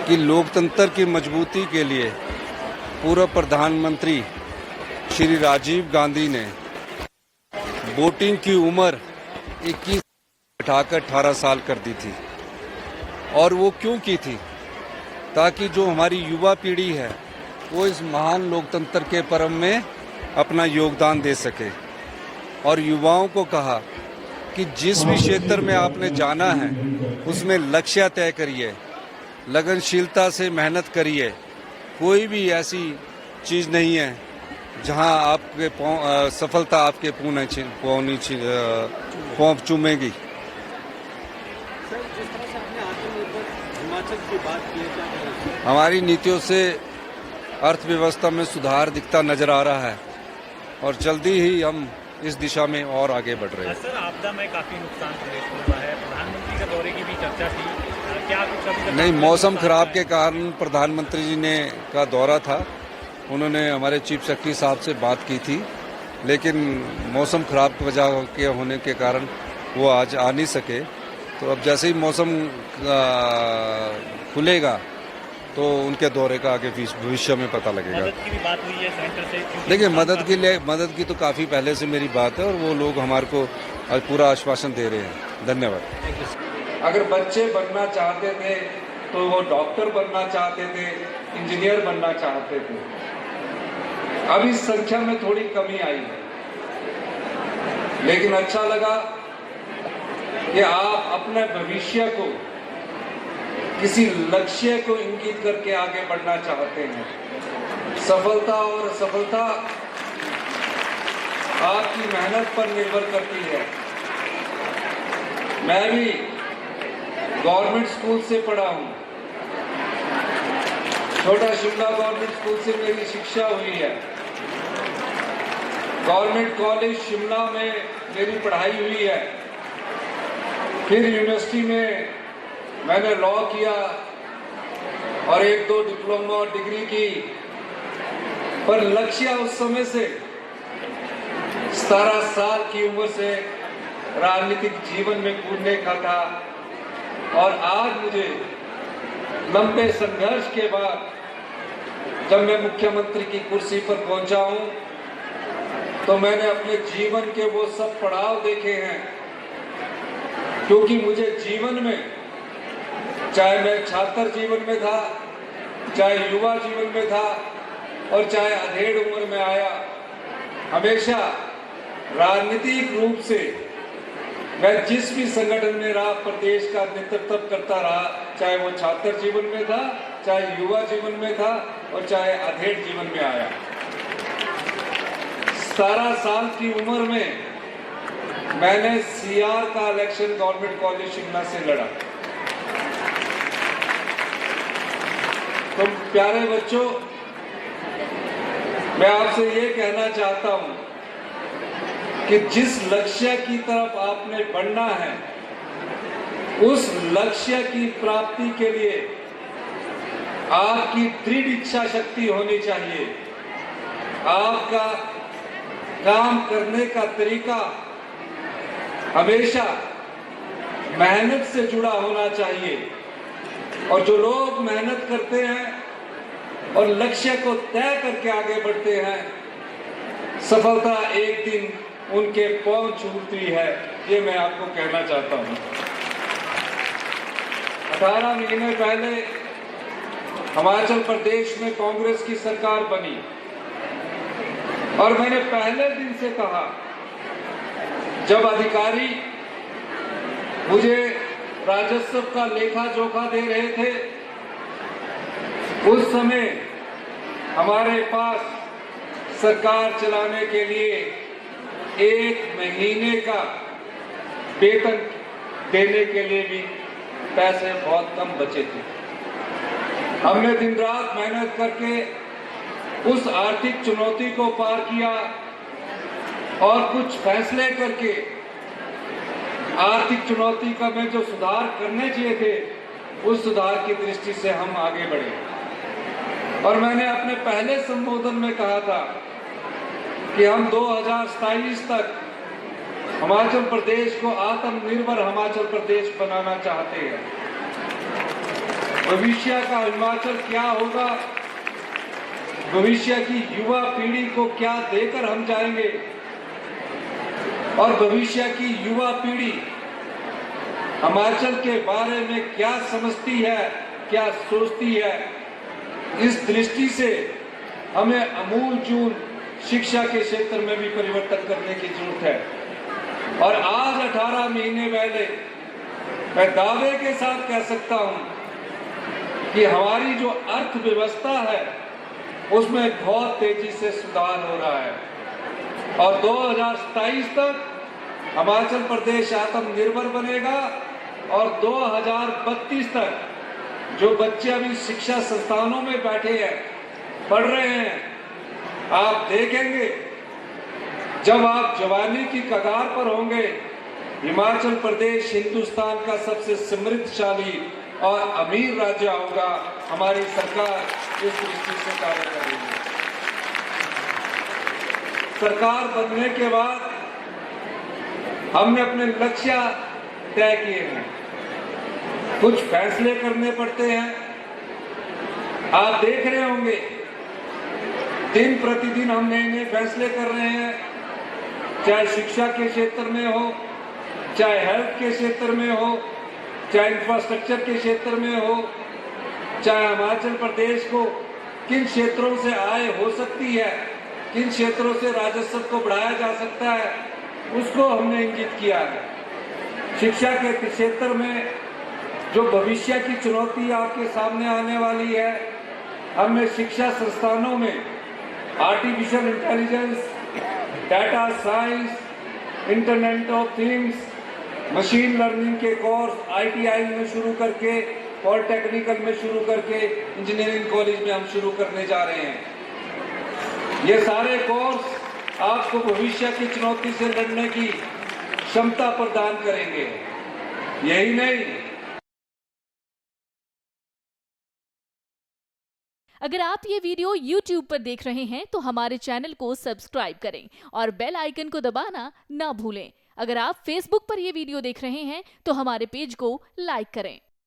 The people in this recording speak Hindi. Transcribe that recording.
कि लोकतंत्र की मजबूती के लिए पूर्व प्रधानमंत्री श्री राजीव गांधी ने वोटिंग की उम्र 21 घटाकर 18 साल कर दी थी। और वो क्यों की थी? ताकि जो हमारी युवा पीढ़ी है वो इस महान लोकतंत्र के पर्व में अपना योगदान दे सके। और युवाओं को कहा कि जिस भी क्षेत्र में आपने जाना है उसमें लक्ष्य तय करिए, लगनशीलता से मेहनत करिए। कोई भी ऐसी चीज़ नहीं है जहां आपके सफलता आपके पहुंच चूमेगी। हमारी नीतियों से अर्थव्यवस्था में सुधार दिखता नजर आ रहा है और जल्दी ही हम इस दिशा में और आगे बढ़ रहे हैं। सर, आपदा में काफी नुकसान प्रदेश को हुआ है, प्रधानमंत्री के दौरे की भी चर्चा थी, क्या कुछ अभी तक? नहीं, मौसम खराब के कारण प्रधानमंत्री जी ने का दौरा था, उन्होंने हमारे चीफ सेक्रेटरी साहब से बात की थी, लेकिन मौसम खराब की वजह के होने के कारण वो आज आ नहीं सके। तो अब जैसे ही मौसम खुलेगा तो उनके दौरे का आगे भविष्य में पता लगेगा। मदद की भी बात हुई है सेंटर से? देखिए, मदद की तो काफ़ी पहले से मेरी बात है और वो लोग हमारे को आज पूरा आश्वासन दे रहे हैं। धन्यवाद। अगर बच्चे बनना चाहते थे तो वो डॉक्टर बनना चाहते थे, इंजीनियर बनना चाहते थे। अब इस संख्या में थोड़ी कमी आई है, लेकिन अच्छा लगा कि आप अपने भविष्य को किसी लक्ष्य को इंगित करके आगे बढ़ना चाहते हैं। सफलता और असफलता आपकी मेहनत पर निर्भर करती है। मैं भी गवर्नमेंट स्कूल से पढ़ा हूं, छोटा शिमला गवर्नमेंट स्कूल से मेरी शिक्षा हुई है। गवर्नमेंट कॉलेज शिमला में मेरी पढ़ाई हुई है। फिर यूनिवर्सिटी में मैंने लॉ किया और 1-2 डिप्लोमा और डिग्री की। पर लक्ष्य उस समय से 17 साल की उम्र से राजनीतिक जीवन में कूदने का था। और आज मुझे लंबे संघर्ष के बाद जब मैं मुख्यमंत्री की कुर्सी पर पहुंचा हूं तो मैंने अपने जीवन के वो सब पड़ाव देखे हैं, क्योंकि मुझे जीवन में, चाहे मैं छात्र जीवन में था, चाहे युवा जीवन में था और चाहे अधेड़ उम्र में आया, हमेशा राजनीतिक रूप से मैं जिस भी संगठन में रहा प्रदेश का नेतृत्व करता रहा, चाहे वो छात्र जीवन में था, चाहे युवा जीवन में था और चाहे अधेड़ जीवन में आया। 17 साल की उम्र में मैंने सीआर का इलेक्शन गवर्नमेंट कॉलेज शिमला से लड़ा। तो प्यारे बच्चों, मैं आपसे ये कहना चाहता हूं कि जिस लक्ष्य की तरफ आपने बढ़ना है उस लक्ष्य की प्राप्ति के लिए आपकी दृढ़ इच्छा शक्ति होनी चाहिए। आपका काम करने का तरीका हमेशा मेहनत से जुड़ा होना चाहिए। और जो लोग मेहनत करते हैं और लक्ष्य को तय करके आगे बढ़ते हैं, सफलता एक दिन उनके पांव छूती है। ये मैं आपको कहना चाहता हूं। 18 महीने पहले हिमाचल प्रदेश में कांग्रेस की सरकार बनी और मैंने पहले दिन से कहा, जब अधिकारी मुझे राजस्व का लेखा जोखा दे रहे थे, उस समय हमारे पास सरकार चलाने के लिए 1 महीने का वेतन देने के लिए भी पैसे बहुत कम बचे थे। हमने दिन रात मेहनत करके उस आर्थिक चुनौती को पार किया और कुछ फैसले करके आर्थिक चुनौती का में जो सुधार करने चाहिए थे, उस सुधार की दृष्टि से हम आगे बढ़े। और मैंने अपने पहले संबोधन में कहा था कि हम 2027 तक हिमाचल प्रदेश को आत्मनिर्भर हिमाचल प्रदेश बनाना चाहते हैं। भविष्य का हिमाचल क्या होगा, भविष्य की युवा पीढ़ी को क्या देकर हम जाएंगे और भविष्य की युवा पीढ़ी हिमाचल के बारे में क्या समझती है, क्या सोचती है, इस दृष्टि से हमें अमूलचूल शिक्षा के क्षेत्र में भी परिवर्तन करने की जरूरत है। और आज 18 महीने पहले मैं दावे के साथ कह सकता हूं कि हमारी जो अर्थव्यवस्था है उसमें बहुत तेजी से सुधार हो रहा है और 2027 तक हिमाचल प्रदेश आत्मनिर्भर बनेगा और 2032 तक जो बच्चे अभी शिक्षा संस्थानों में बैठे हैं, पढ़ रहे हैं, आप देखेंगे जब आप जवानी की कगार पर होंगे, हिमाचल प्रदेश हिंदुस्तान का सबसे समृद्धशाली और अमीर राज्य होगा। हमारी सरकार इस दृष्टि से कार्य कर रही है। सरकार बनने के बाद हमने अपने लक्ष्य तय किए हैं, कुछ फैसले करने पड़ते हैं। आप देख रहे होंगे दिन प्रतिदिन हम नए नए फैसले कर रहे हैं, चाहे शिक्षा के क्षेत्र में हो, चाहे हेल्थ के क्षेत्र में हो, चाहे इंफ्रास्ट्रक्चर के क्षेत्र में हो, चाहे हिमाचल प्रदेश को किन क्षेत्रों से आय हो सकती है, किन क्षेत्रों से राजस्व को बढ़ाया जा सकता है, उसको हमने इंगित किया है। शिक्षा के क्षेत्र में जो भविष्य की चुनौती आपके सामने आने वाली है, हमने शिक्षा संस्थानों में artificial intelligence, data science, internet of things, machine learning के कोर्स ITI में शुरू करके, पॉलिटेक्निकल में शुरू करके, इंजीनियरिंग कॉलेज में हम शुरू करने जा रहे हैं। ये सारे कोर्स आपको भविष्य की चुनौती से लड़ने की क्षमता प्रदान करेंगे। यही नहीं, अगर आप ये वीडियो YouTube पर देख रहे हैं तो हमारे चैनल को सब्सक्राइब करें और बेल आइकन को दबाना ना भूलें। अगर आप Facebook पर ये वीडियो देख रहे हैं तो हमारे पेज को लाइक करें।